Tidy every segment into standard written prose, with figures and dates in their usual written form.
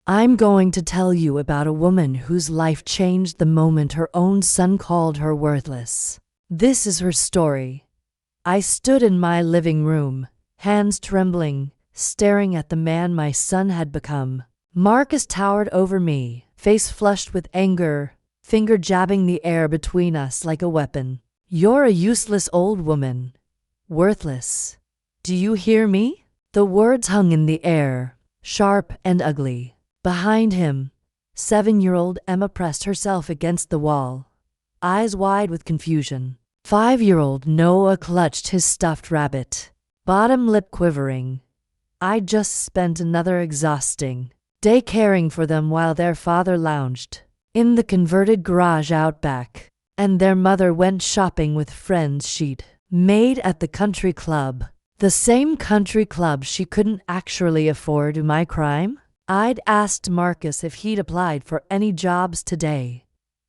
I'm going to tell you about a woman whose life changed the moment her own son called her worthless. This is her story. I stood in my living room, hands trembling, staring at the man my son had become. Marcus towered over me, face flushed with anger, finger jabbing the air between us like a weapon. "You're a useless old woman. Worthless. Do you hear me?" The words hung in the air, sharp and ugly. Behind him, 7-year-old Emma pressed herself against the wall, eyes wide with confusion. 5-year-old Noah clutched his stuffed rabbit, bottom lip quivering. I'd just spent another exhausting day caring for them while their father lounged in the converted garage out back, and their mother went shopping with friends she'd made at the country club. The same country club she couldn't actually afford. My crime? I'd asked Marcus if he'd applied for any jobs today.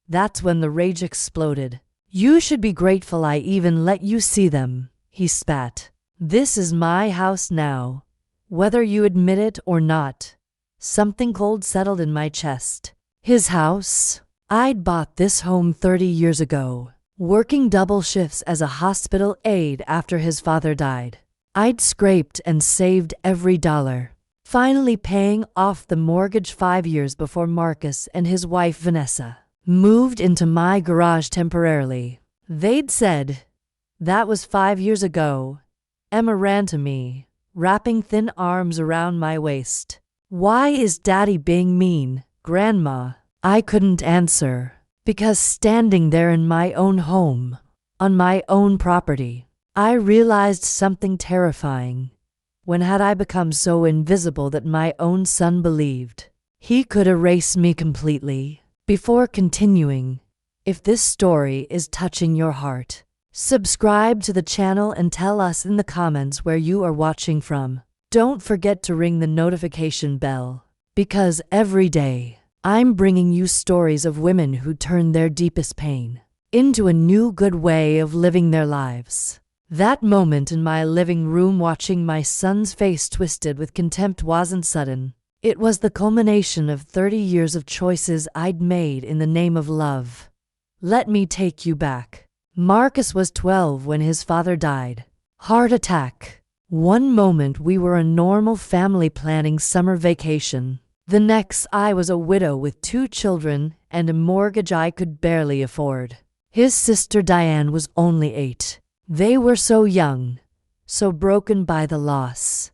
That's when the rage exploded. "You should be grateful I even let you see them," he spat. "This is my house now, whether you admit it or not." Something cold settled in my chest. His house? I'd bought this home 30 years ago, working double shifts as a hospital aide after his father died. I'd scraped and saved every dollar, finally paying off the mortgage 5 years before Marcus and his wife Vanessa moved into my garage temporarily. They'd said, "That was 5 years ago." Emma ran to me, wrapping thin arms around my waist. "Why is Daddy being mean, Grandma?" I couldn't answer, because standing there in my own home, on my own property, I realized something terrifying. When had I become so invisible that my own son believed he could erase me completely? Before continuing, if this story is touching your heart, subscribe to the channel and tell us in the comments where you are watching from. Don't forget to ring the notification bell, because every day I'm bringing you stories of women who turn their deepest pain into a new good way of living their lives. That moment in my living room watching my son's face twisted with contempt wasn't sudden. It was the culmination of 30 years of choices I'd made in the name of love. Let me take you back. Marcus was 12 when his father died. Heart attack. One moment we were a normal family planning summer vacation. The next I was a widow with 2 children and a mortgage I could barely afford. His sister Diane was only 8. They were so young, so broken by the loss.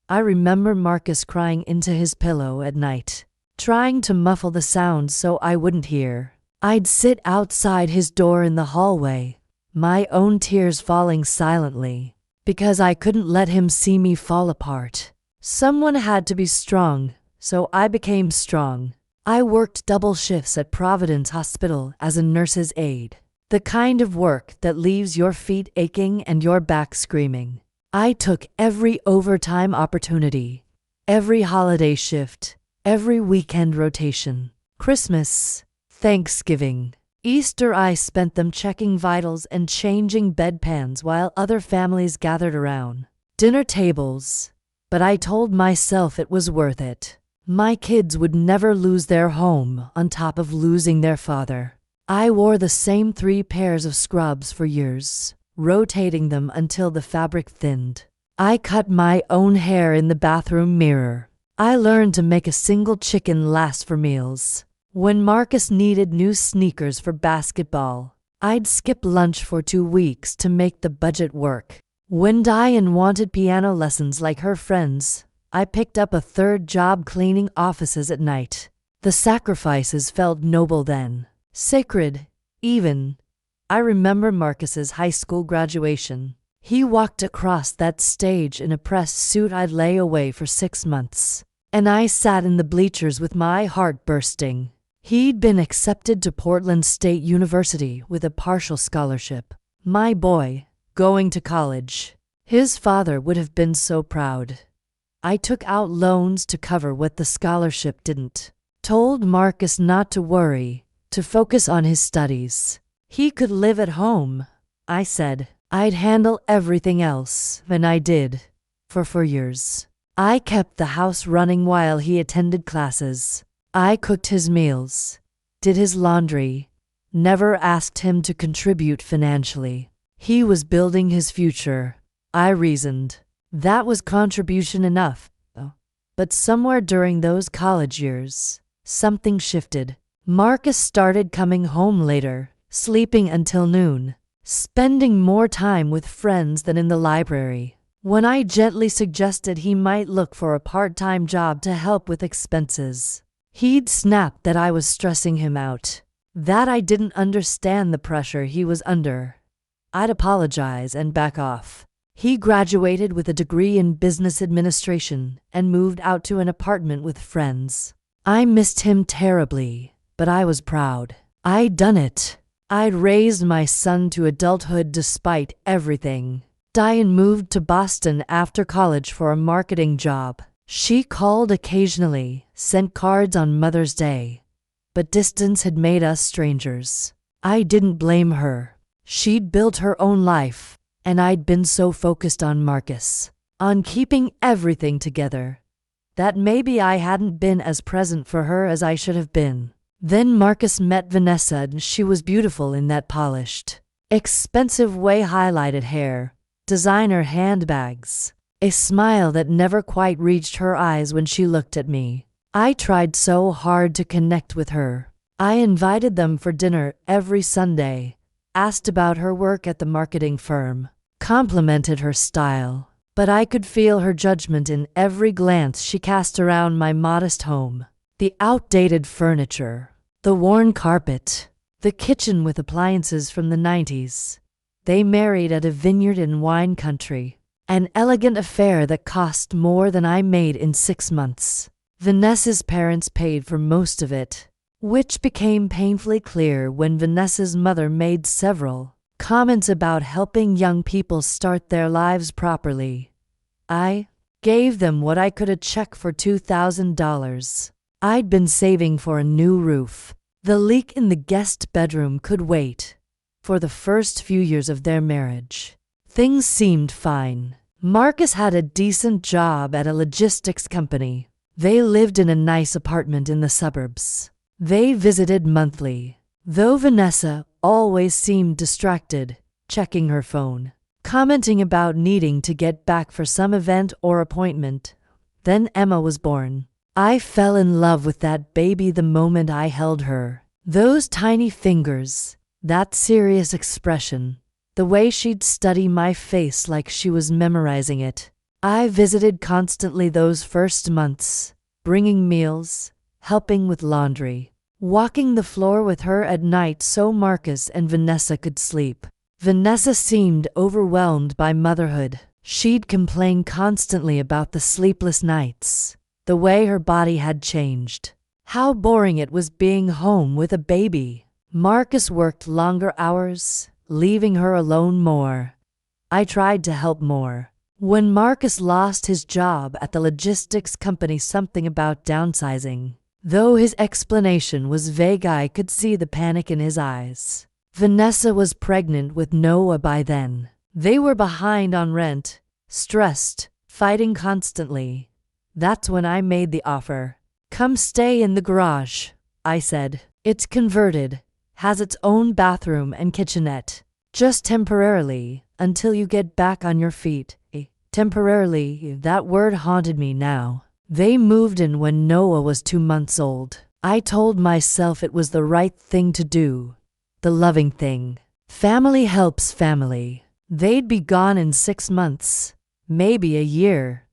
I remember Marcus crying into his pillow at night, trying to muffle the sounds so I wouldn't hear. I'd sit outside his door in the hallway, my own tears falling silently, because I couldn't let him see me fall apart. Someone had to be strong, so I became strong. I worked double shifts at Providence Hospital as a nurse's aide. The kind of work that leaves your feet aching and your back screaming. I took every overtime opportunity, every holiday shift, every weekend rotation. Christmas, Thanksgiving, Easter I spent them checking vitals and changing bedpans while other families gathered around dinner tables. But I told myself it was worth it. My kids would never lose their home on top of losing their father. I wore the same 3 pairs of scrubs for years, rotating them until the fabric thinned. I cut my own hair in the bathroom mirror. I learned to make a single chicken last for meals. When Marcus needed new sneakers for basketball, I'd skip lunch for 2 weeks to make the budget work. When Diane wanted piano lessons like her friends, I picked up a 3rd job cleaning offices at night. The sacrifices felt noble then. Sacred, even. I remember Marcus's high school graduation. He walked across that stage in a pressed suit I'd lay away for 6 months, and I sat in the bleachers with my heart bursting. He'd been accepted to Portland State University with a partial scholarship. My boy, going to college. His father would have been so proud. I took out loans to cover what the scholarship didn't. Told Marcus not to worry, to focus on his studies. He could live at home, I said. I'd handle everything else, and I did, for 4 years. I kept the house running while he attended classes. I cooked his meals, did his laundry, never asked him to contribute financially. He was building his future, I reasoned. That was contribution enough. But somewhere during those college years, something shifted. Marcus started coming home later, sleeping until noon, spending more time with friends than in the library. When I gently suggested he might look for a part-time job to help with expenses, he'd snap that I was stressing him out, that I didn't understand the pressure he was under. I'd apologize and back off. He graduated with a degree in business administration and moved out to an apartment with friends. I missed him terribly, but I was proud. I'd done it. I'd raised my son to adulthood despite everything. Diane moved to Boston after college for a marketing job. She called occasionally, sent cards on Mother's Day, but distance had made us strangers. I didn't blame her. She'd built her own life, and I'd been so focused on Marcus, on keeping everything together, that maybe I hadn't been as present for her as I should have been. Then Marcus met Vanessa, and she was beautiful in that polished, expensive way, highlighted hair, designer handbags, a smile that never quite reached her eyes when she looked at me. I tried so hard to connect with her. I invited them for dinner every Sunday, asked about her work at the marketing firm, complimented her style, but I could feel her judgment in every glance she cast around my modest home. The outdated furniture, the worn carpet, the kitchen with appliances from the 90s. They married at a vineyard in wine country, an elegant affair that cost more than I made in 6 months. Vanessa's parents paid for most of it, which became painfully clear when Vanessa's mother made several comments about helping young people start their lives properly. I gave them what I could, a check for $2,000. I'd been saving for a new roof. The leak in the guest bedroom could wait. For the first few years of their marriage, things seemed fine. Marcus had a decent job at a logistics company. They lived in a nice apartment in the suburbs. They visited monthly, though Vanessa always seemed distracted, checking her phone, commenting about needing to get back for some event or appointment. Then Emma was born. I fell in love with that baby the moment I held her. Those tiny fingers, that serious expression, the way she'd study my face like she was memorizing it. I visited constantly those first months, bringing meals, helping with laundry, walking the floor with her at night so Marcus and Vanessa could sleep. Vanessa seemed overwhelmed by motherhood. She'd complain constantly about the sleepless nights, the way her body had changed, how boring it was being home with a baby. Marcus worked longer hours, leaving her alone more. I tried to help more. When Marcus lost his job at the logistics company, something about downsizing, though his explanation was vague, I could see the panic in his eyes. Vanessa was pregnant with Noah by then. They were behind on rent, stressed, fighting constantly. That's when I made the offer. Come stay in the garage, I said. It's converted, has its own bathroom and kitchenette. Just temporarily, until you get back on your feet. Temporarily, that word haunted me now. They moved in when Noah was 2 months old. I told myself it was the right thing to do, the loving thing. Family helps family. They'd be gone in 6 months, maybe a year.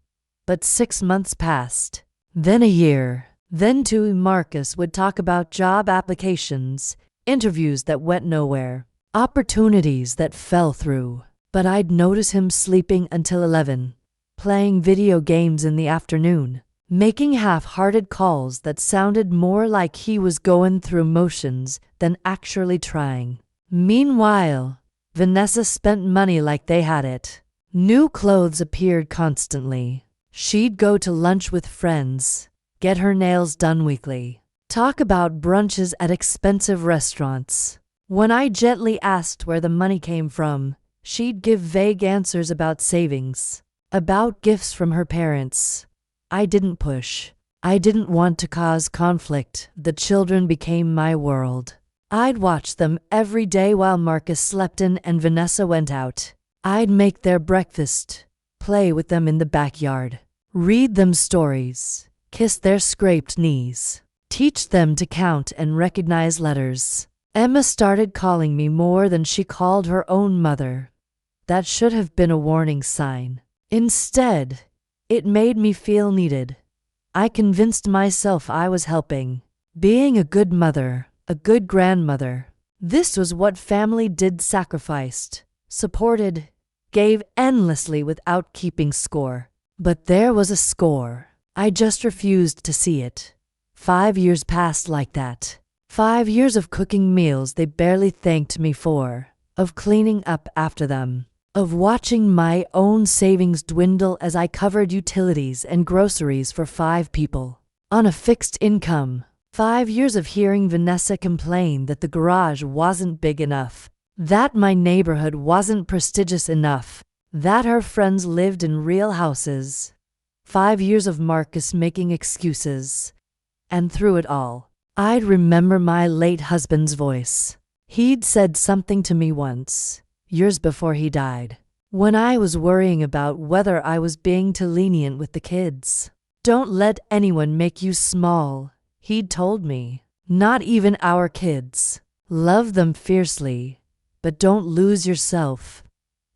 But 6 months passed, then a year, then 2. Marcus would talk about job applications, interviews that went nowhere, opportunities that fell through. But I'd notice him sleeping until 11, playing video games in the afternoon, making half-hearted calls that sounded more like he was going through motions than actually trying. Meanwhile, Vanessa spent money like they had it. New clothes appeared constantly. She'd go to lunch with friends, get her nails done weekly, talk about brunches at expensive restaurants. When I gently asked where the money came from, she'd give vague answers about savings, about gifts from her parents, I didn't push. I didn't want to cause conflict. The children became my world. I'd watch them every day while Marcus slept in and Vanessa went out. I'd make their breakfast, play with them in the backyard, read them stories, kiss their scraped knees, teach them to count and recognize letters. Emma started calling me more than she called her own mother. That should have been a warning sign. Instead, it made me feel needed. I convinced myself I was helping, being a good mother, a good grandmother. This was what family did: sacrificed, supported, gave endlessly without keeping score. But there was a score. I just refused to see it. 5 years passed like that. 5 years of cooking meals they barely thanked me for, of cleaning up after them, of watching my own savings dwindle as I covered utilities and groceries for 5 people on a fixed income. 5 years of hearing Vanessa complain that the garage wasn't big enough, that my neighborhood wasn't prestigious enough, that her friends lived in real houses. 5 years of Marcus making excuses. And through it all, I'd remember my late husband's voice. He'd said something to me once, years before he died, when I was worrying about whether I was being too lenient with the kids. "Don't let anyone make you small," he'd told me. "Not even our kids. Love them fiercely, but don't lose yourself."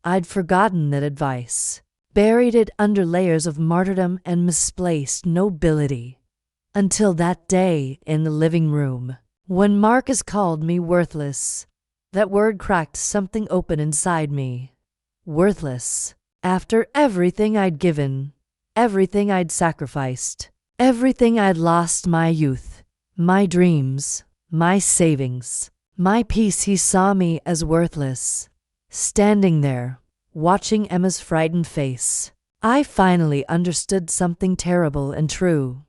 I'd forgotten that advice, buried it under layers of martyrdom and misplaced nobility. Until that day in the living room, when Marcus called me worthless. That word cracked something open inside me. Worthless. After everything I'd given, everything I'd sacrificed, everything I'd lost: my youth, my dreams, my savings, my peace. He saw me as worthless. Standing there, watching Emma's frightened face, I finally understood something terrible and true.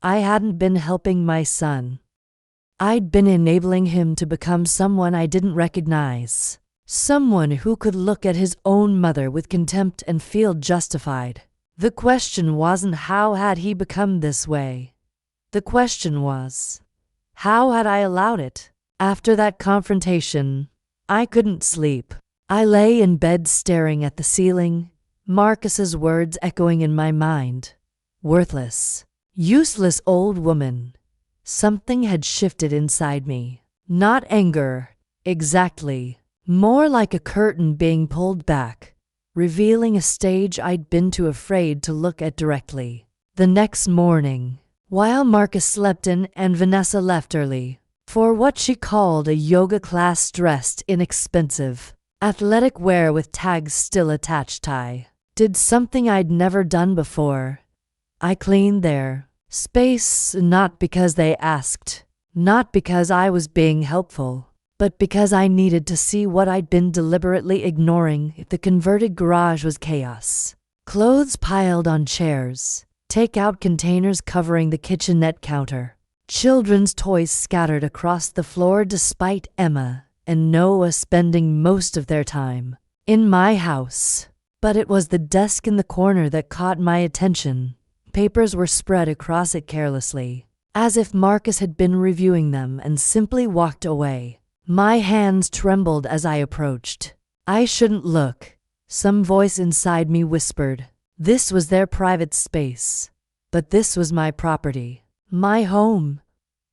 I hadn't been helping my son. I'd been enabling him to become someone I didn't recognize. Someone who could look at his own mother with contempt and feel justified. The question wasn't how had he become this way. The question was, how had I allowed it? After that confrontation, I couldn't sleep. I lay in bed staring at the ceiling, Marcus's words echoing in my mind. Worthless, useless old woman. Something had shifted inside me. Not anger, exactly. More like a curtain being pulled back, revealing a stage I'd been too afraid to look at directly. The next morning, while Marcus slept in and Vanessa left early for what she called a yoga class dressed inexpensive, athletic wear with tags still attached, I did something I'd never done before. I cleaned their space, not because they asked, not because I was being helpful, but because I needed to see what I'd been deliberately ignoring. The converted garage was chaos. Clothes piled on chairs, takeout containers covering the kitchenette counter, children's toys scattered across the floor, despite Emma and Noah spending most of their time in my house. But it was the desk in the corner that caught my attention. Papers were spread across it carelessly, as if Marcus had been reviewing them and simply walked away. My hands trembled as I approached. I shouldn't look. Some voice inside me whispered. This was their private space. But this was my property, my home.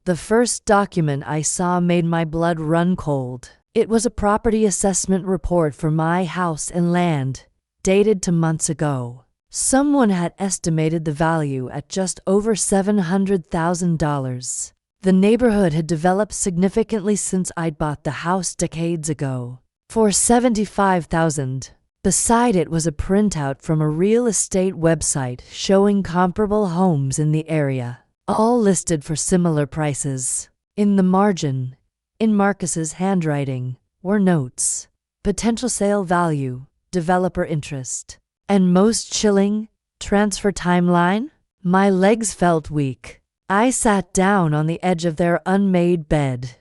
The first document I saw made my blood run cold. It was a property assessment report for my house and land, dated 2 months ago. Someone had estimated the value at just over $700,000. The neighborhood had developed significantly since I'd bought the house decades ago, for $75,000. Beside it was a printout from a real estate website showing comparable homes in the area, all listed for similar prices. In the margin, in Marcus's handwriting, were notes: potential sale value, developer interest, and most chilling, transfer timeline. My legs felt weak. I sat down on the edge of their unmade bed.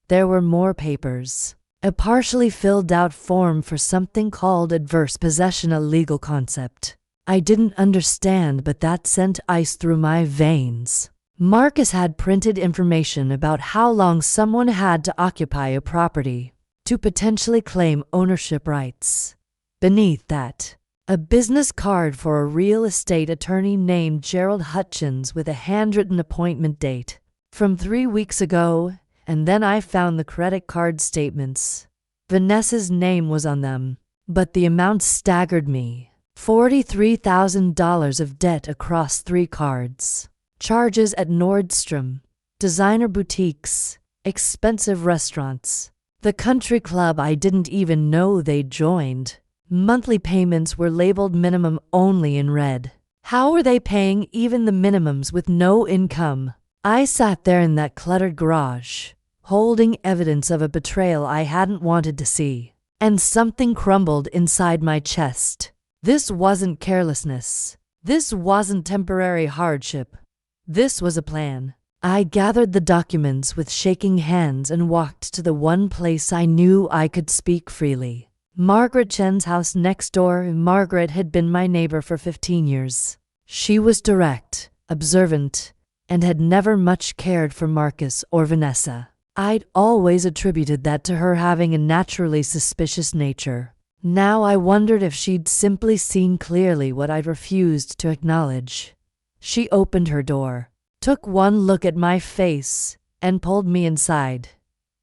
There were more papers. A partially filled out form for something called adverse possession, a legal concept I didn't understand, but that sent ice through my veins. Marcus had printed information about how long someone had to occupy a property to potentially claim ownership rights. Beneath that, a business card for a real estate attorney named Gerald Hutchins with a handwritten appointment date from 3 weeks ago, and then I found the credit card statements. Vanessa's name was on them, but the amount staggered me. $43,000 of debt across 3 cards. Charges at Nordstrom, designer boutiques, expensive restaurants, the country club I didn't even know they'd joined. Monthly payments were labeled minimum only in red. How were they paying even the minimums with no income? I sat there in that cluttered garage, holding evidence of a betrayal I hadn't wanted to see, and something crumbled inside my chest. This wasn't carelessness. This wasn't temporary hardship. This was a plan. I gathered the documents with shaking hands and walked to the one place I knew I could speak freely. Margaret Chen's house next door. Margaret had been my neighbor for 15 years. She was direct, observant, and had never much cared for Marcus or Vanessa. I'd always attributed that to her having a naturally suspicious nature. Now I wondered if she'd simply seen clearly what I'd refused to acknowledge. She opened her door, took one look at my face, and pulled me inside.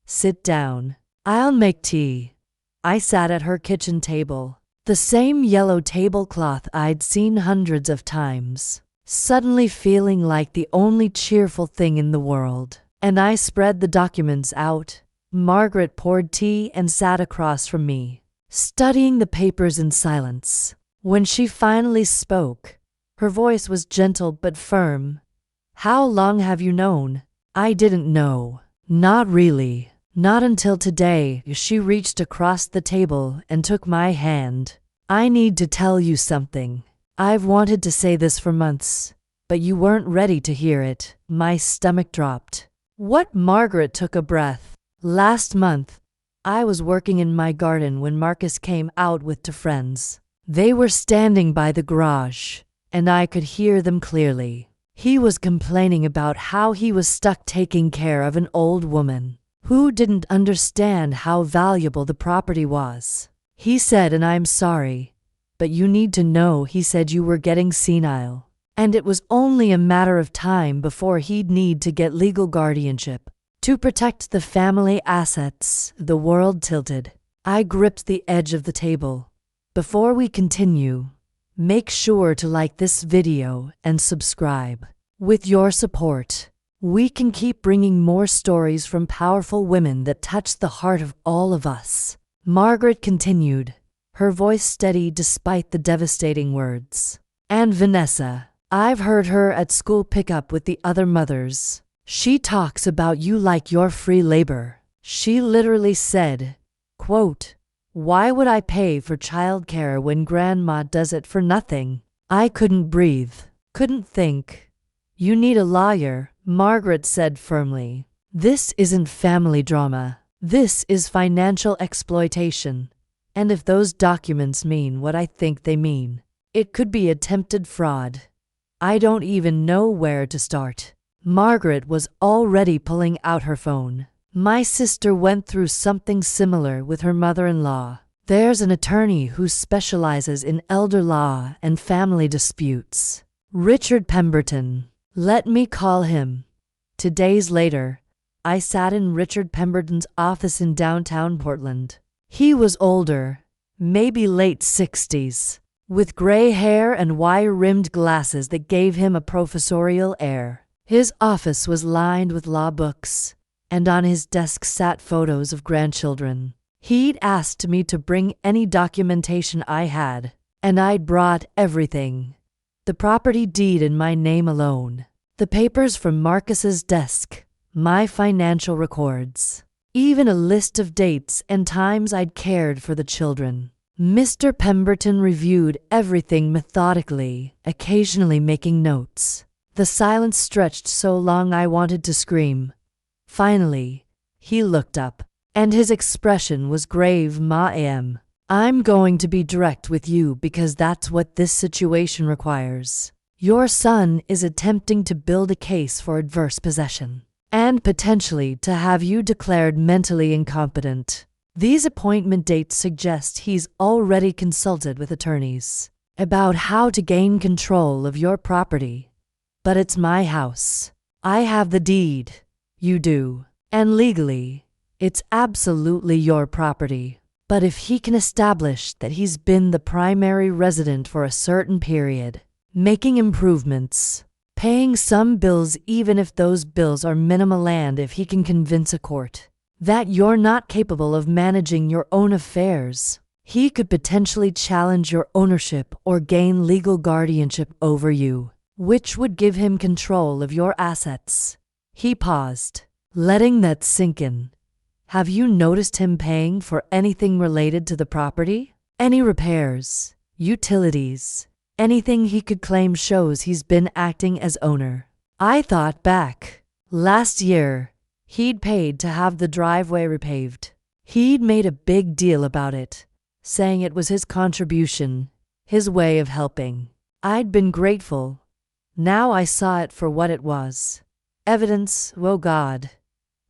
"Sit down. I'll make tea." I sat at her kitchen table, the same yellow tablecloth I'd seen hundreds of times, suddenly feeling like the only cheerful thing in the world. And I spread the documents out. Margaret poured tea and sat across from me, studying the papers in silence. When she finally spoke, her voice was gentle but firm. "How long have you known?" I didn't know. Not really. Not until today. She reached across the table and took my hand. "I need to tell you something. I've wanted to say this for months, but you weren't ready to hear it." My stomach dropped. "What?" Margaret took a breath. "Last month, I was working in my garden when Marcus came out with 2 friends. They were standing by the garage, and I could hear them clearly. He was complaining about how he was stuck taking care of an old woman who didn't understand how valuable the property was. He said, and I'm sorry, but you need to know, he said you were getting senile, and it was only a matter of time before he'd need to get legal guardianship to protect the family assets." The world tilted. I gripped the edge of the table. "Before we continue, make sure to like this video and subscribe. With your support, we can keep bringing more stories from powerful women that touch the heart of all of us." Margaret continued, her voice steady despite the devastating words. "And Vanessa, I've heard her at school pick up with the other mothers. She talks about you like you're free labor. She literally said, quote, 'Why would I pay for childcare when grandma does it for nothing?' I couldn't breathe, couldn't think. You need a lawyer," Margaret said firmly. "This isn't family drama. This is financial exploitation. And if those documents mean what I think they mean, it could be attempted fraud. I don't even know where to start." Margaret was already pulling out her phone. "My sister went through something similar with her mother-in-law. There's an attorney who specializes in elder law and family disputes. Richard Pemberton. Let me call him." 2 days later, I sat in Richard Pemberton's office in downtown Portland. He was older, maybe late 60s, with gray hair and wire-rimmed glasses that gave him a professorial air. His office was lined with law books, and on his desk sat photos of grandchildren. He'd asked me to bring any documentation I had, and I'd brought everything. The property deed in my name alone, the papers from Marcus's desk, my financial records, even a list of dates and times I'd cared for the children. Mr. Pemberton reviewed everything methodically, occasionally making notes. The silence stretched so long I wanted to scream. Finally, he looked up, and his expression was grave. "Ma'am, I'm going to be direct with you because that's what this situation requires. Your son is attempting to build a case for adverse possession and potentially to have you declared mentally incompetent. These appointment dates suggest he's already consulted with attorneys about how to gain control of your property. But it's my house. I have the deed. You do. And legally, it's absolutely your property. But if he can establish that he's been the primary resident for a certain period, making improvements, paying some bills even if those bills are minimal, and if he can convince a court that you're not capable of managing your own affairs, he could potentially challenge your ownership or gain legal guardianship over you, which would give him control of your assets. He paused, letting that sink in. Have you noticed him paying for anything related to the property? Any repairs, utilities, anything he could claim shows he's been acting as owner? I thought back. Last year, he'd paid to have the driveway repaved. He'd made a big deal about it, saying it was his contribution, his way of helping. I'd been grateful. Now I saw it for what it was. Evidence, oh God.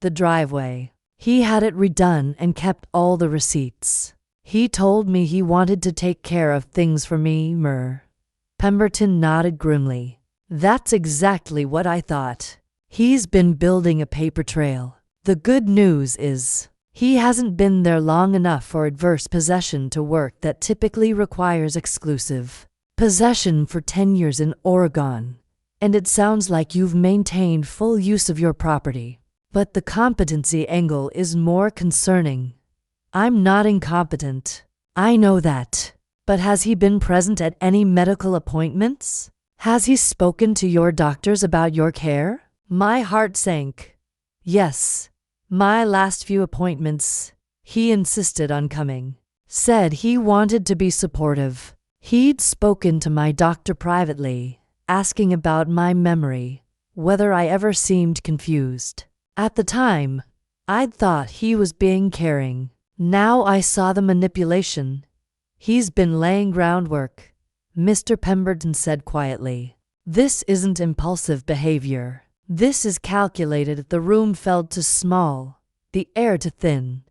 The driveway. He had it redone and kept all the receipts. He told me he wanted to take care of things for me, Pemberton nodded grimly. That's exactly what I thought. He's been building a paper trail. The good news is, he hasn't been there long enough for adverse possession to work. That typically requires exclusive possession for 10 years in Oregon. And it sounds like you've maintained full use of your property. But the competency angle is more concerning. I'm not incompetent. I know that. But has he been present at any medical appointments? Has he spoken to your doctors about your care? My heart sank. Yes. My last few appointments, he insisted on coming. Said he wanted to be supportive. He'd spoken to my doctor privately, asking about my memory, whether I ever seemed confused. At the time, I'd thought he was being caring. Now I saw the manipulation. He's been laying groundwork, Mr. Pemberton said quietly. This isn't impulsive behavior. This is calculated. The room felt too small, the air too thin.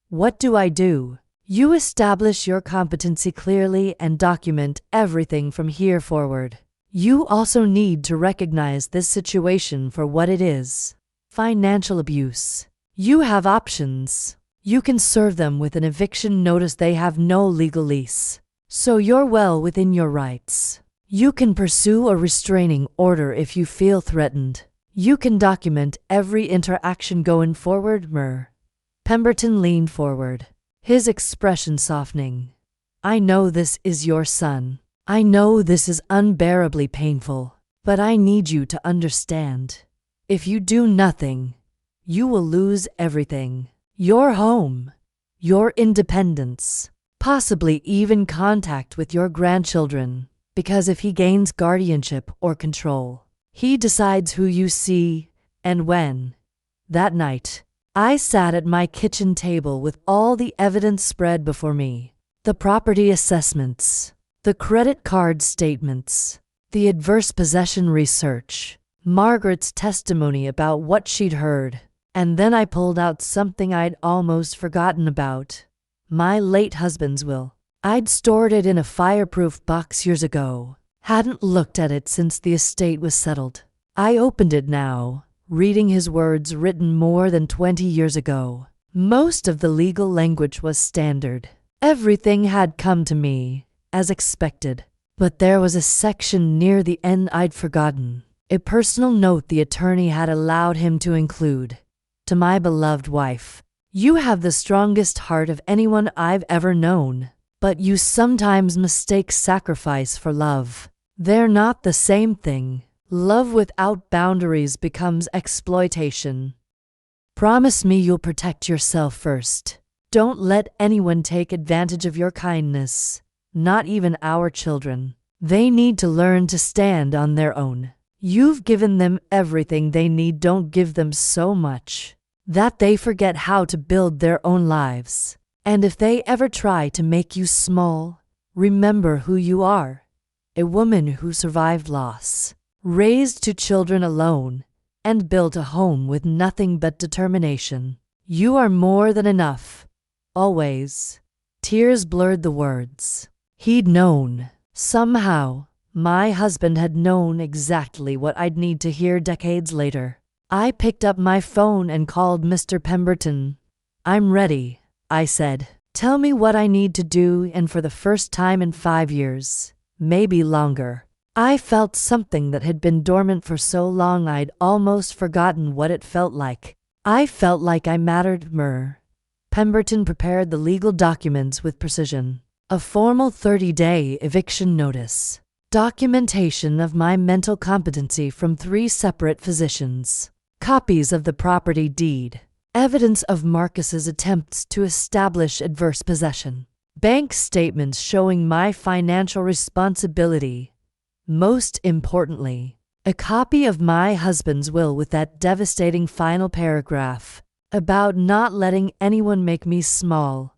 What do I do? You establish your competency clearly and document everything from here forward. You also need to recognize this situation for what it is. Financial abuse. You have options. You can serve them with an eviction notice. They have no legal lease, so you're well within your rights. You can pursue a restraining order if you feel threatened. You can document every interaction going forward, Pemberton leaned forward, his expression softening. I know this is your son. I know this is unbearably painful, but I need you to understand. If you do nothing, you will lose everything. Your home, your independence, possibly even contact with your grandchildren, because if he gains guardianship or control, he decides who you see and when. That night, I sat at my kitchen table with all the evidence spread before me. The property assessments, the credit card statements, the adverse possession research, Margaret's testimony about what she'd heard. And then I pulled out something I'd almost forgotten about. My late husband's will. I'd stored it in a fireproof box years ago. Hadn't looked at it since the estate was settled. I opened it now, reading his words written more than 20 years ago. Most of the legal language was standard. Everything had come to me, as expected. But there was a section near the end I'd forgotten. A personal note the attorney had allowed him to include. To my beloved wife, you have the strongest heart of anyone I've ever known, but you sometimes mistake sacrifice for love. They're not the same thing. Love without boundaries becomes exploitation. Promise me you'll protect yourself first. Don't let anyone take advantage of your kindness, not even our children. They need to learn to stand on their own. You've given them everything they need. Don't give them so much that they forget how to build their own lives. And if they ever try to make you small, remember who you are. A woman who survived loss, raised two children alone, and built a home with nothing but determination. You are more than enough. Always. Tears blurred the words. He'd known. Somehow, my husband had known exactly what I'd need to hear decades later. I picked up my phone and called Mr. Pemberton. "I'm ready," I said. "Tell me what I need to do," and for the first time in 5 years, maybe longer, I felt something that had been dormant for so long I'd almost forgotten what it felt like. I felt like I mattered. Pemberton prepared the legal documents with precision. A formal 30-day eviction notice. Documentation of my mental competency from 3 separate physicians. Copies of the property deed. Evidence of Marcus's attempts to establish adverse possession. Bank statements showing my financial responsibility. Most importantly, a copy of my husband's will with that devastating final paragraph about not letting anyone make me small.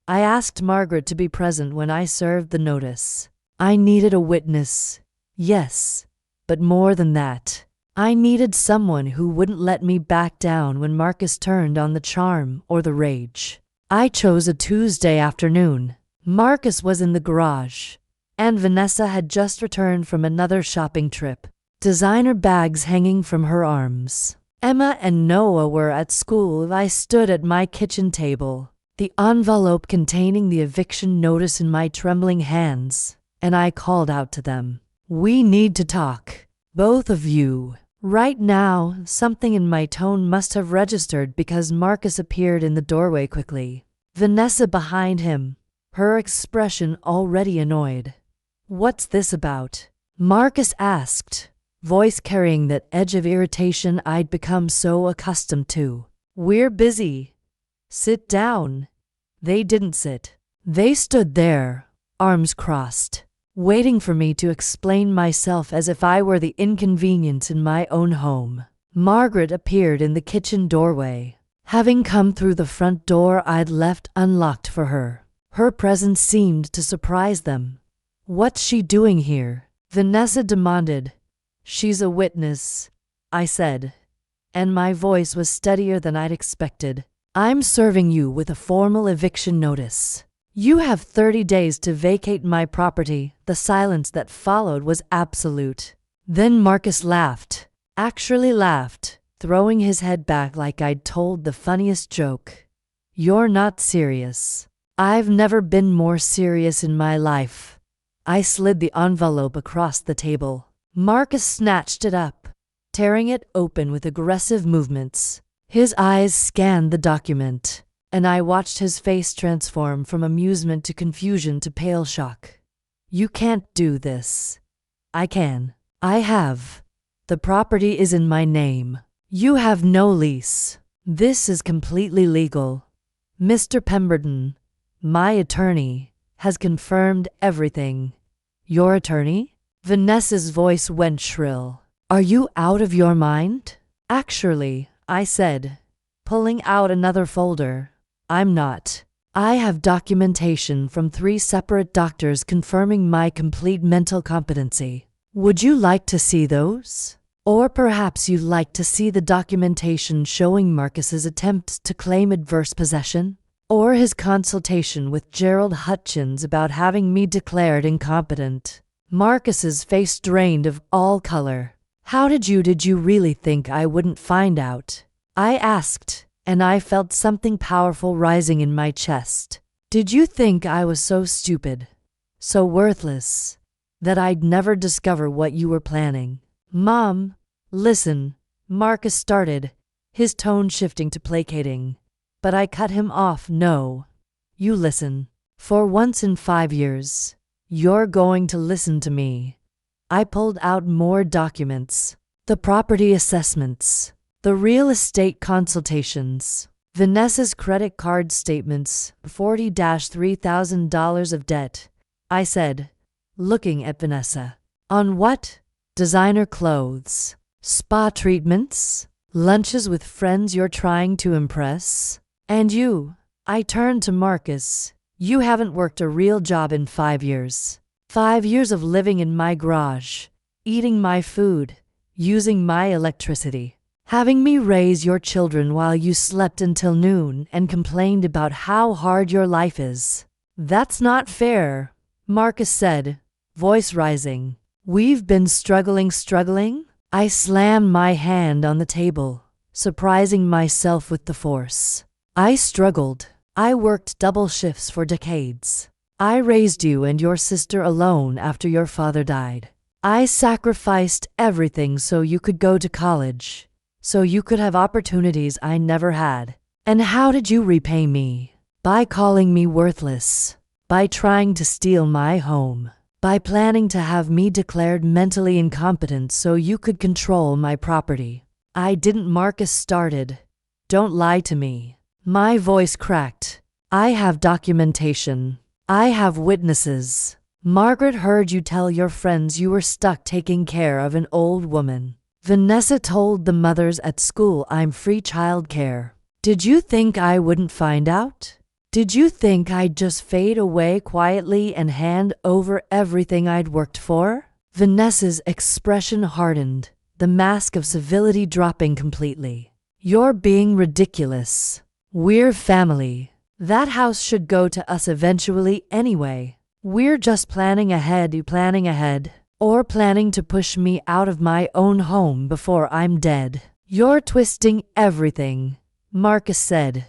I asked Margaret to be present when I served the notice. I needed a witness, yes, but more than that. I needed someone who wouldn't let me back down when Marcus turned on the charm or the rage. I chose a Tuesday afternoon. Marcus was in the garage, and Vanessa had just returned from another shopping trip, designer bags hanging from her arms. Emma and Noah were at school. I stood at my kitchen table, the envelope containing the eviction notice in my trembling hands, and I called out to them. "We need to talk. Both of you. Right now." Something in my tone must have registered because Marcus appeared in the doorway quickly. Vanessa behind him, her expression already annoyed. "What's this about?" Marcus asked, voice carrying that edge of irritation I'd become so accustomed to. "We're busy. Sit down." They didn't sit. They stood there, arms crossed, waiting for me to explain myself as if I were the inconvenience in my own home. Margaret appeared in the kitchen doorway, having come through the front door I'd left unlocked for her. Her presence seemed to surprise them. "What's she doing here?" Vanessa demanded. "She's a witness," I said, and my voice was steadier than I'd expected. "I'm serving you with a formal eviction notice. You have 30 days to vacate my property." The silence that followed was absolute. Then Marcus laughed, actually laughed, throwing his head back like I'd told the funniest joke. "You're not serious." "I've never been more serious in my life." I slid the envelope across the table. Marcus snatched it up, tearing it open with aggressive movements. His eyes scanned the document, and I watched his face transform from amusement to confusion to pale shock. "You can't do this." "I can. I have. The property is in my name. You have no lease. This is completely legal. Mr. Pemberton, my attorney, has confirmed everything." "Your attorney?" Vanessa's voice went shrill. "Are you out of your mind?" "Actually," I said, pulling out another folder, "I'm not. I have documentation from 3 separate doctors confirming my complete mental competency. Would you like to see those? Or perhaps you'd like to see the documentation showing Marcus's attempts to claim adverse possession? Or his consultation with Gerald Hutchins about having me declared incompetent?" Marcus's face drained of all color. Did you really think I wouldn't find out?" I asked, and I felt something powerful rising in my chest. "Did you think I was so stupid, so worthless, that I'd never discover what you were planning?" "Mom, listen," Marcus started, his tone shifting to placating. But I cut him off. "No. You listen. For once in 5 years, you're going to listen to me." I pulled out more documents. The property assessments, the real estate consultations, Vanessa's credit card statements, $40,000-$3,000 of debt, I said, looking at Vanessa. "On what? Designer clothes, spa treatments, lunches with friends you're trying to impress? And you?" I turned to Marcus. You haven't worked a real job in 5 years. 5 years of living in my garage, eating my food, using my electricity, having me raise your children while you slept until noon and complained about how hard your life is. That's not fair, Marcus said, voice rising. We've been struggling? I slammed my hand on the table, surprising myself with the force. I struggled. I worked double shifts for decades. I raised you and your sister alone after your father died. I sacrificed everything so you could go to college, so you could have opportunities I never had. And how did you repay me? By calling me worthless, by trying to steal my home, by planning to have me declared mentally incompetent so you could control my property. I didn't. Marcus started. Don't lie to me. My voice cracked. I have documentation. I have witnesses. Margaret heard you tell your friends you were stuck taking care of an old woman. Vanessa told the mothers at school I'm free childcare. Did you think I wouldn't find out? Did you think I'd just fade away quietly and hand over everything I'd worked for? Vanessa's expression hardened, the mask of civility dropping completely. You're being ridiculous. We're family. That house should go to us eventually anyway. We're just planning ahead, or planning to push me out of my own home before I'm dead. You're twisting everything, Marcus said,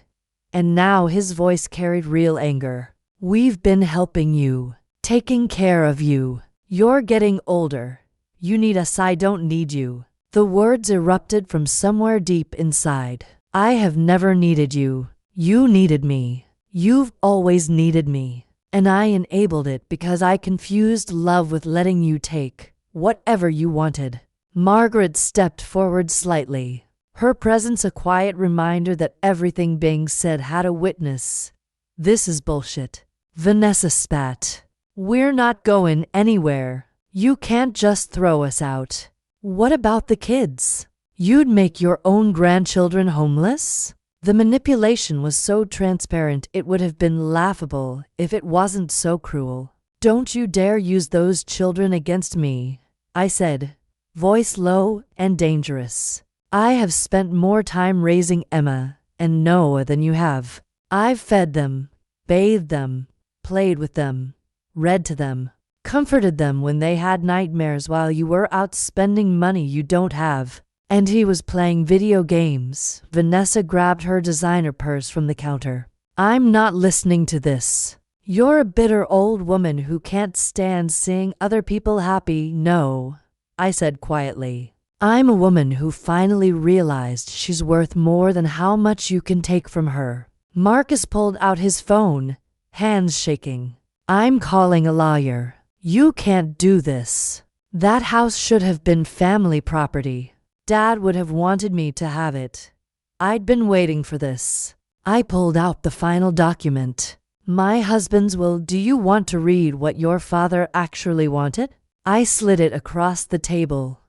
and now his voice carried real anger. We've been helping you, taking care of you. You're getting older. You need us. I don't need you. The words erupted from somewhere deep inside. I have never needed you. You needed me. You've always needed me. And I enabled it because I confused love with letting you take whatever you wanted. Margaret stepped forward slightly, her presence a quiet reminder that everything being said had a witness. This is bullshit. Vanessa spat. We're not going anywhere. You can't just throw us out. What about the kids? You'd make your own grandchildren homeless? The manipulation was so transparent it would have been laughable if it wasn't so cruel. Don't you dare use those children against me, I said, voice low and dangerous. I have spent more time raising Emma and Noah than you have. I've fed them, bathed them, played with them, read to them, comforted them when they had nightmares while you were out spending money you don't have. And he was playing video games. Vanessa grabbed her designer purse from the counter. I'm not listening to this. You're a bitter old woman who can't stand seeing other people happy. No, I said quietly. I'm a woman who finally realized she's worth more than how much you can take from her. Marcus pulled out his phone, hands shaking. I'm calling a lawyer. You can't do this. That house should have been family property. Dad would have wanted me to have it. I'd been waiting for this. I pulled out the final document. My husband's will. Do you want to read what your father actually wanted? I slid it across the table.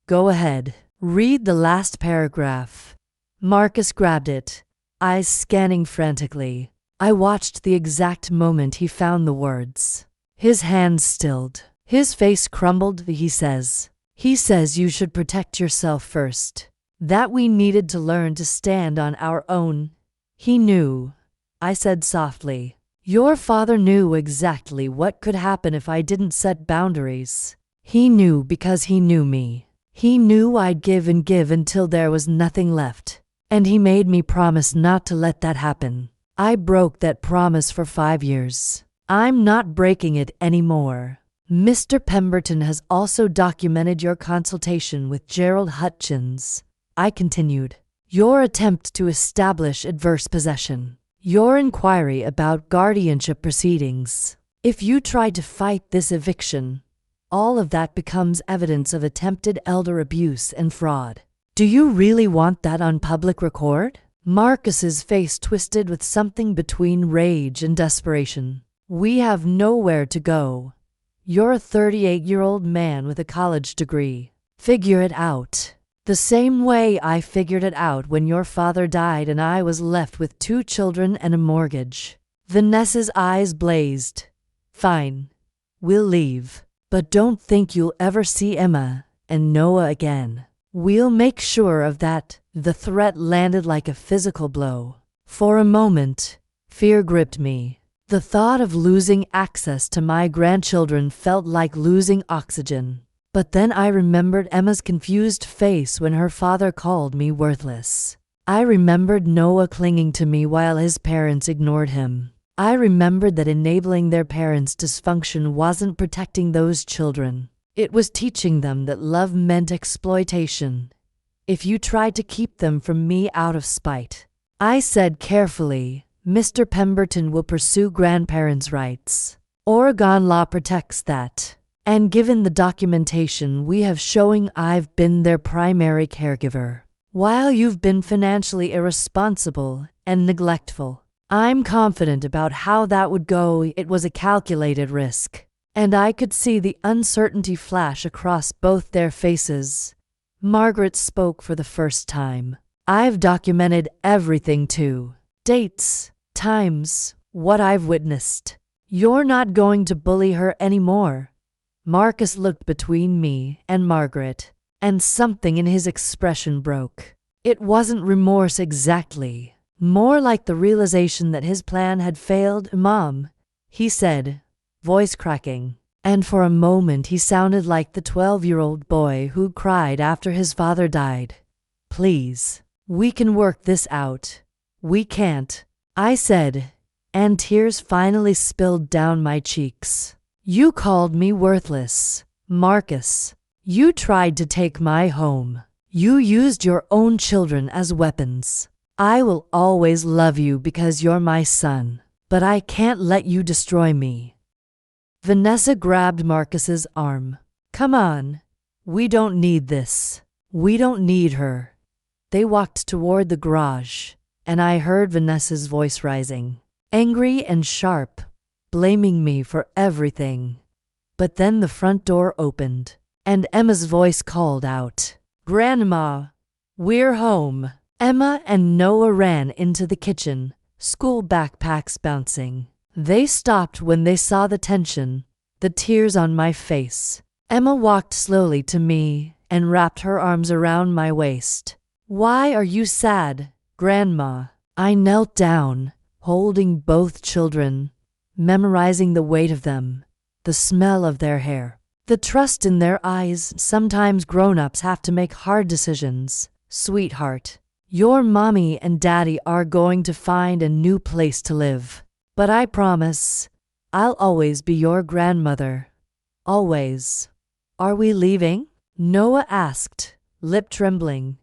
Go ahead. Read the last paragraph. Marcus grabbed it, eyes scanning frantically. I watched the exact moment he found the words. His hands stilled. His face crumbled. He says you should protect yourself first. That we needed to learn to stand on our own. He knew, I said softly. Your father knew exactly what could happen if I didn't set boundaries. He knew because he knew me. He knew I'd give and give until there was nothing left. And he made me promise not to let that happen. I broke that promise for 5 years. I'm not breaking it anymore. Mr. Pemberton has also documented your consultation with Gerald Hutchins. I continued. Your attempt to establish adverse possession. Your inquiry about guardianship proceedings. If you try to fight this eviction, all of that becomes evidence of attempted elder abuse and fraud. Do you really want that on public record? Marcus's face twisted with something between rage and desperation. We have nowhere to go. You're a 38-year-old man with a college degree. Figure it out. The same way I figured it out when your father died and I was left with 2 children and a mortgage. Vanessa's eyes blazed. Fine. We'll leave. But don't think you'll ever see Emma and Noah again. We'll make sure of that. The threat landed like a physical blow. For a moment, fear gripped me. The thought of losing access to my grandchildren felt like losing oxygen. But then I remembered Emma's confused face when her father called me worthless. I remembered Noah clinging to me while his parents ignored him. I remembered that enabling their parents' dysfunction wasn't protecting those children. It was teaching them that love meant exploitation. If you tried to keep them from me out of spite. I said carefully, Mr. Pemberton will pursue grandparents' rights. Oregon law protects that. And given the documentation we have showing I've been their primary caregiver, while you've been financially irresponsible and neglectful, I'm confident about how that would go. It was a calculated risk, and I could see the uncertainty flash across both their faces. Margaret spoke for the first time. I've documented everything too. Dates, times, what I've witnessed. You're not going to bully her anymore. Marcus looked between me and Margaret, and something in his expression broke. It wasn't remorse exactly, more like the realization that his plan had failed. Mom, he said, voice cracking, and for a moment he sounded like the 12-year-old boy who cried after his father died. Please, we can work this out. We can't, I said, and tears finally spilled down my cheeks. You called me worthless, Marcus. You tried to take my home. You used your own children as weapons. I will always love you because you're my son, but I can't let you destroy me. Vanessa grabbed Marcus's arm. Come on. We don't need this. We don't need her. They walked toward the garage, and I heard Vanessa's voice rising, angry and sharp, blaming me for everything. But then the front door opened, and Emma's voice called out, Grandma, we're home. Emma and Noah ran into the kitchen, school backpacks bouncing. They stopped when they saw the tension, the tears on my face. Emma walked slowly to me and wrapped her arms around my waist. Why are you sad, Grandma? I knelt down, holding both children, memorizing the weight of them, the smell of their hair, the trust in their eyes. Sometimes grown-ups have to make hard decisions. Sweetheart, your mommy and daddy are going to find a new place to live. But I promise, I'll always be your grandmother. Always. Are we leaving? Noah asked, lip trembling.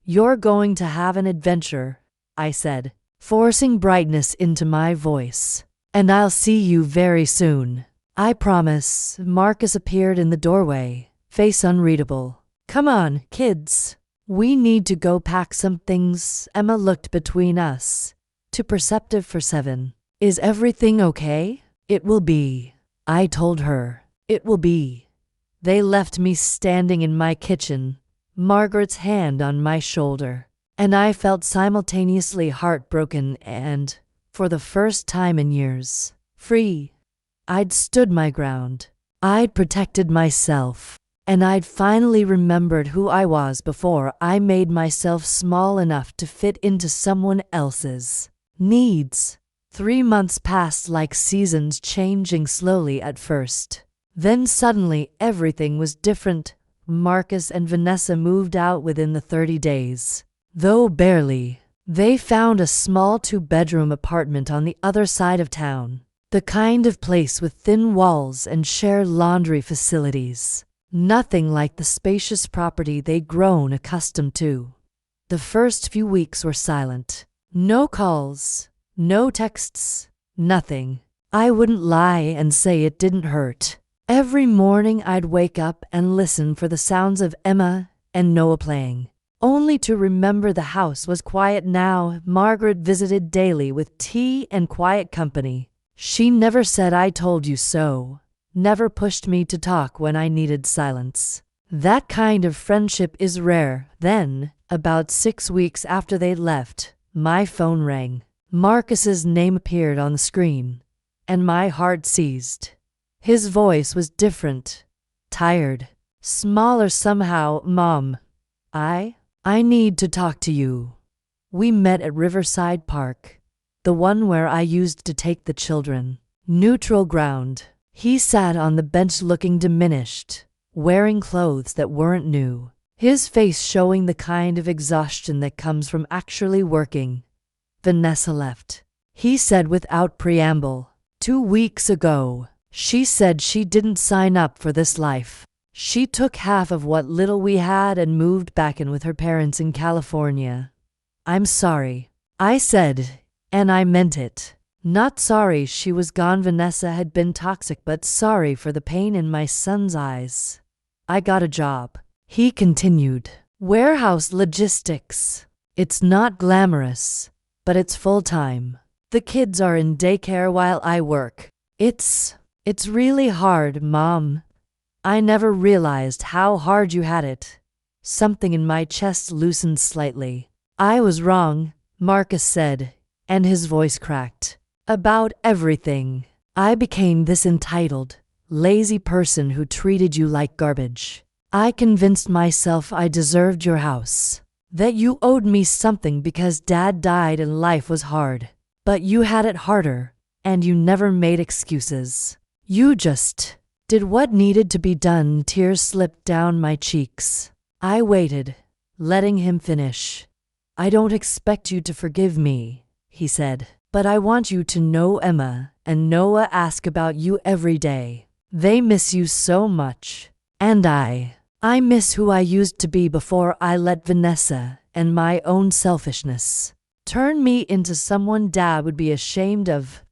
You're going to have an adventure, I said, forcing brightness into my voice. And I'll see you very soon. I promise. Marcus appeared in the doorway, face unreadable. Come on, kids. We need to go pack some things. Emma looked between us, too perceptive for 7. Is everything okay? It will be. I told her. It will be. They left me standing in my kitchen, Margaret's hand on my shoulder, and I felt simultaneously heartbroken and, for the first time in years, free. I'd stood my ground. I'd protected myself. And I'd finally remembered who I was before I made myself small enough to fit into someone else's needs. 3 months passed like seasons, changing slowly at first. Then suddenly everything was different. Marcus and Vanessa moved out within the 30 days. Though barely. They found a small 2-bedroom apartment on the other side of town. The kind of place with thin walls and shared laundry facilities. Nothing like the spacious property they'd grown accustomed to. The first few weeks were silent. No calls, no texts, nothing. I wouldn't lie and say it didn't hurt. Every morning I'd wake up and listen for the sounds of Emma and Noah playing, only to remember the house was quiet now. Margaret visited daily with tea and quiet company. She never said I told you so. Never pushed me to talk when I needed silence. That kind of friendship is rare. Then, about 6 weeks after they left, my phone rang. Marcus's name appeared on the screen, and my heart seized. His voice was different, tired, smaller somehow. Mom, I need to talk to you. We met at Riverside Park, the one where I used to take the children. Neutral ground. He sat on the bench looking diminished, wearing clothes that weren't new, his face showing the kind of exhaustion that comes from actually working. Vanessa left. He said without preamble. 2 weeks ago. She said she didn't sign up for this life. She took half of what little we had and moved back in with her parents in California. I'm sorry, I said, and I meant it. Not sorry she was gone. Vanessa had been toxic, but sorry for the pain in my son's eyes. I got a job, he continued. Warehouse logistics. It's not glamorous, but it's full-time. The kids are in daycare while I work. It's really hard, Mom. I never realized how hard you had it. Something in my chest loosened slightly. I was wrong, Marcus said, and his voice cracked. About everything. I became this entitled, lazy person who treated you like garbage. I convinced myself I deserved your house, that you owed me something because Dad died and life was hard. But you had it harder, and you never made excuses. You just did what needed to be done. Tears slipped down my cheeks. I waited, letting him finish. I don't expect you to forgive me, he said, but I want you to know Emma and Noah ask about you every day. They miss you so much. And I miss who I used to be before I let Vanessa and my own selfishness turn me into someone Dad would be ashamed of.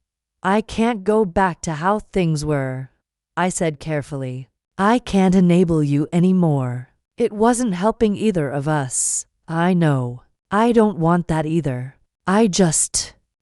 I can't go back to how things were, I said carefully. I can't enable you anymore. It wasn't helping either of us. I know. I don't want that either.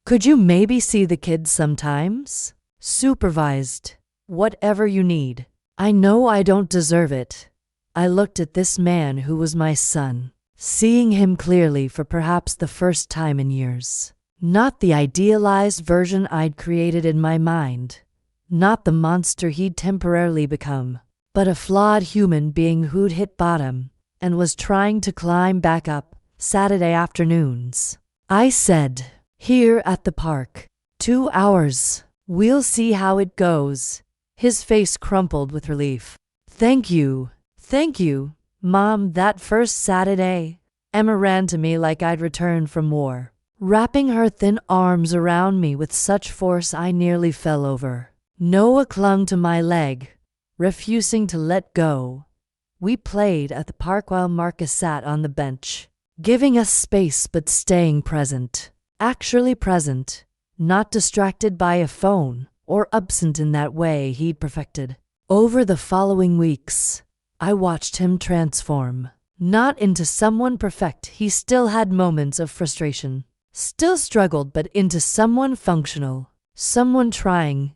Could you maybe see the kids sometimes? Supervised. Whatever you need. I know I don't deserve it. I looked at this man who was my son, seeing him clearly for perhaps the first time in years. Not the idealized version I'd created in my mind. Not the monster he'd temporarily become, but a flawed human being who'd hit bottom and was trying to climb back up. Saturday afternoons, I said, here at the park. 2 hours. We'll see how it goes. His face crumpled with relief. Thank you, Mom. That first Saturday, Emma ran to me like I'd returned from war, wrapping her thin arms around me with such force I nearly fell over. Noah clung to my leg, refusing to let go. We played at the park while Marcus sat on the bench, giving us space but staying present. Actually present, not distracted by a phone or absent in that way he'd perfected. Over the following weeks, I watched him transform. Not into someone perfect, he still had moments of frustration, still struggled, but into someone functional, someone trying.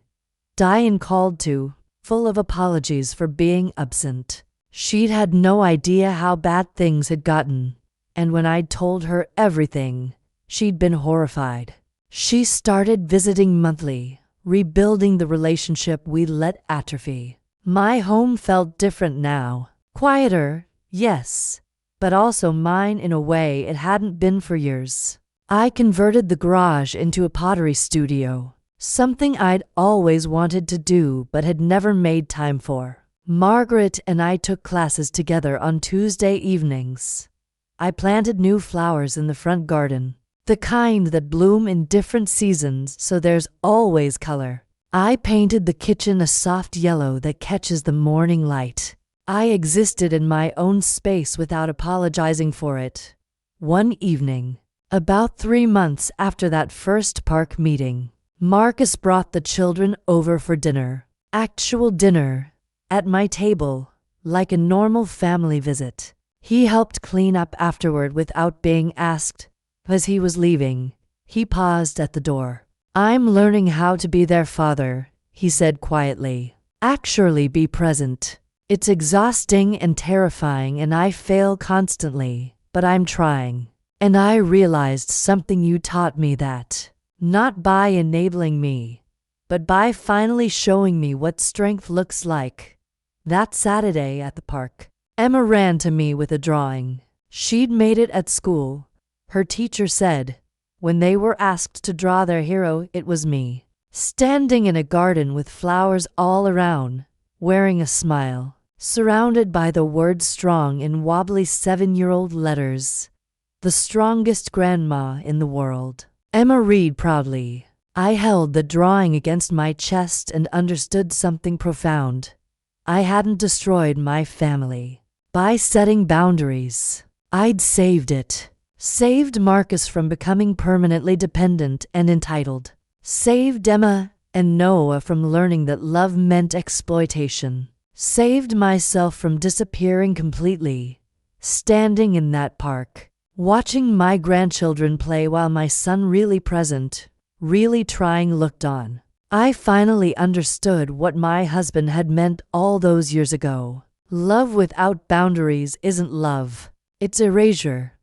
Diane called to, full of apologies for being absent. She'd had no idea how bad things had gotten, and when I'd told her everything, she'd been horrified. She started visiting monthly, rebuilding the relationship we'd let atrophy. My home felt different now. Quieter, yes, but also mine in a way it hadn't been for years. I converted the garage into a pottery studio, something I'd always wanted to do but had never made time for. Margaret and I took classes together on Tuesday evenings. I planted new flowers in the front garden, the kind that bloom in different seasons so there's always color. I painted the kitchen a soft yellow that catches the morning light. I existed in my own space without apologizing for it. One evening, about 3 months after that first park meeting, Marcus brought the children over for dinner. Actual dinner, at my table, like a normal family visit. He helped clean up afterward without being asked. As he was leaving, he paused at the door. I'm learning how to be their father, he said quietly. Actually be present. It's exhausting and terrifying, and I fail constantly, but I'm trying. And I realized something you taught me, that not by enabling me, but by finally showing me what strength looks like. That Saturday at the park, Emma ran to me with a drawing. She'd made it at school. Her teacher said, when they were asked to draw their hero, it was me, standing in a garden with flowers all around, wearing a smile, surrounded by the word strong in wobbly 7-year-old letters. The strongest grandma in the world. Emma read proudly. I held the drawing against my chest and understood something profound. I hadn't destroyed my family by setting boundaries. I'd saved it. Saved Marcus from becoming permanently dependent and entitled. Saved Emma and Noah from learning that love meant exploitation. Saved myself from disappearing completely. Standing in that park, watching my grandchildren play while my son, really present, really trying, looked on. I finally understood what my husband had meant all those years ago. Love without boundaries isn't love. It's erasure.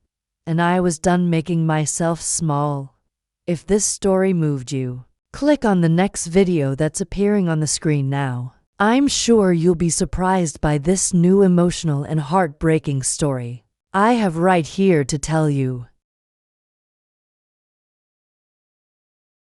And I was done making myself small. If this story moved you, click on the next video that's appearing on the screen now. I'm sure you'll be surprised by this new emotional and heartbreaking story I have right here to tell you.